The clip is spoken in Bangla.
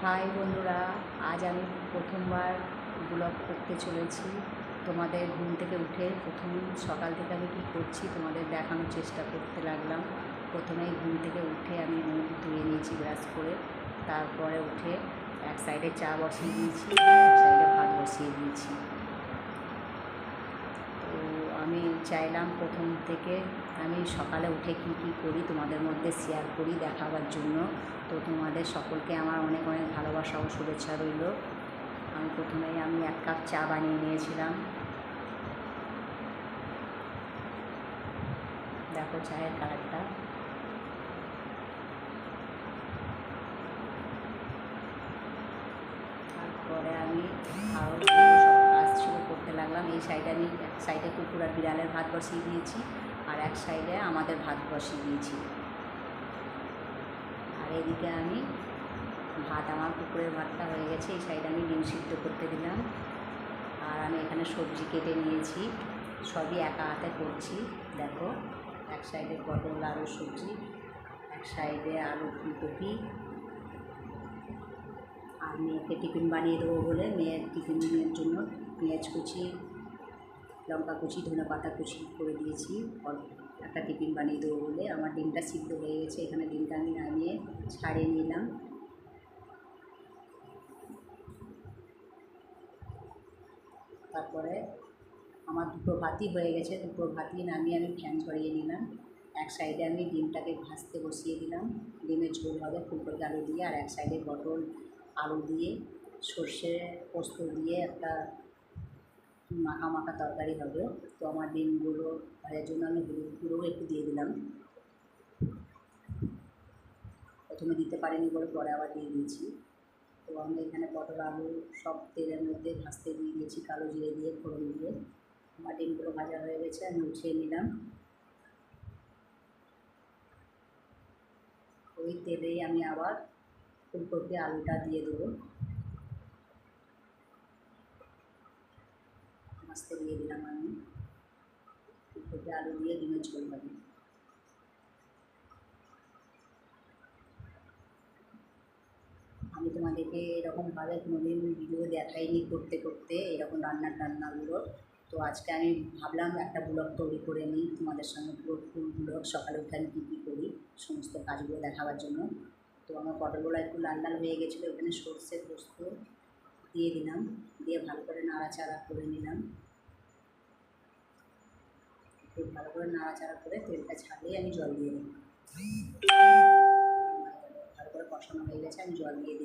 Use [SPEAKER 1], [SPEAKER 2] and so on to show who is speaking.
[SPEAKER 1] হাই বন্ধুরা, আজ আমি প্রথমবার ব্লগ করতে চলেছি। তোমাদের ঘুম থেকে উঠে প্রথম সকাল থেকে আমি কী করছি তোমাদের দেখানোর চেষ্টা করতে লাগলাম। প্রথমেই ঘুম থেকে উঠে আমি মুখ ধুয়ে নিয়েছি ব্রাশ করে, তারপরে উঠে এক সাইডে চা বসিয়ে দিয়েছি, এক সাইডে ভাত বসিয়ে দিয়েছি। তো আমি চাইলাম প্রথম থেকে আমি সকালে উঠে কী কী করি তোমাদের মধ্যে শেয়ার করি দেখাবার জন্য। তো তোমাদের সকলকে আমার অনেক অনেক ভালোবাসা ও শুভেচ্ছা রইল। আমি প্রথমেই এক কাপ চা বানিয়ে নিয়েছিলাম। দেখো চায়ের কালারটা। তারপরে আমি আরও সব কাজ শুরু করতে লাগলাম। এই সাইডে আমি এক সাইডে কুকুর আর বিড়ালের ভাত বসিয়ে দিয়েছি, আর এক সাইডে আমাদের ভাত বসিয়ে দিয়েছি। আর এদিকে আমি ভাত, আমার কুকুরের ভাতটা হয়ে গেছে। এই সাইডে আমি ডিম সিদ্ধ করতে দিলাম। আর আমি এখানে সবজি কেটে নিয়েছি, সবই একা হাতে করছি। দেখো, এক সাইডে পটল আলু সবজি, এক সাইডে আলু ফুলকপি। আর মেয়েকে টিফিন বানিয়ে দেবো বলে মেয়ের টিফিনের জন্য পেঁয়াজ কুচি, লঙ্কা কুচি, ধনে পাতা কুচি করে দিয়েছি একটা টিফিন বানিয়ে দেবো বলে। আমার ডিমটা সিদ্ধ হয়ে গেছে। এখানে ডিমটা আমি নামিয়ে ছাড়িয়ে নিলাম। তারপরে আমার দুটো ভাতই হয়ে গেছে। দুটো ভাতই নামিয়ে আমি ফ্যান ঝরিয়ে নিলাম। এক সাইডে আমি ডিমটাকে ভাজতে বসিয়ে দিলাম। ডিমের ঝোল হবে ফুলকপি আলু দিয়ে, আর এক সাইডে পটল আলু দিয়ে সর্ষে পোস্ত দিয়ে একটা মাখা মাখা তরকারি হবে। তো আমার ডিমগুলো ভাজার জন্য আমি হলুদ গুঁড়োও একটু দিয়ে দিলাম। প্রথমে দিতে পারিনি বলে পরে আবার দিয়ে দিয়েছি। তো আমি এখানে পটল আলু সব তেলের মধ্যে ভাজতে দিয়ে দিয়েছি, কালো জিরে দিয়ে ফোড়ন দিয়ে। আমার ডিমগুলো ভাজা হয়ে গেছে, আমি উঠিয়ে নিলাম। ওই তেলেই আমি আবার ফুলকপি আলুটা দিয়ে দেবো। ভাজতে দিয়ে দিলাম আমি। ফুলকপি আলু দিয়ে ডিমের ঝোল হবে। আমি তোমাদেরকে এরকমভাবে কোনোদিন ভিডিও দেখাইনি করতে করতে এরকম রান্নাগুলো। তো আজকে আমি ভাবলাম একটা ব্লগ তৈরি করে নিই তোমাদের সঙ্গে, পুরো ফুল ব্লগ সকালে উঠে আমি কী কী করি সমস্ত কাজগুলো দেখাবার জন্য। তো আমার পটলগুলো একটু লাল লাল হয়ে গেছিলো, ওখানে সর্ষে পোস্ত দিয়ে দিলাম, দিয়ে ভালো করে নাড়াচাড়া করে নিলাম। একটু ভালো করে নাড়াচাড়া করে তেলটা ছাড়িয়ে আমি জল দিয়ে দিলাম। ভালো করে কষানো হয়ে গেছে, আমি জল দিয়ে দিই।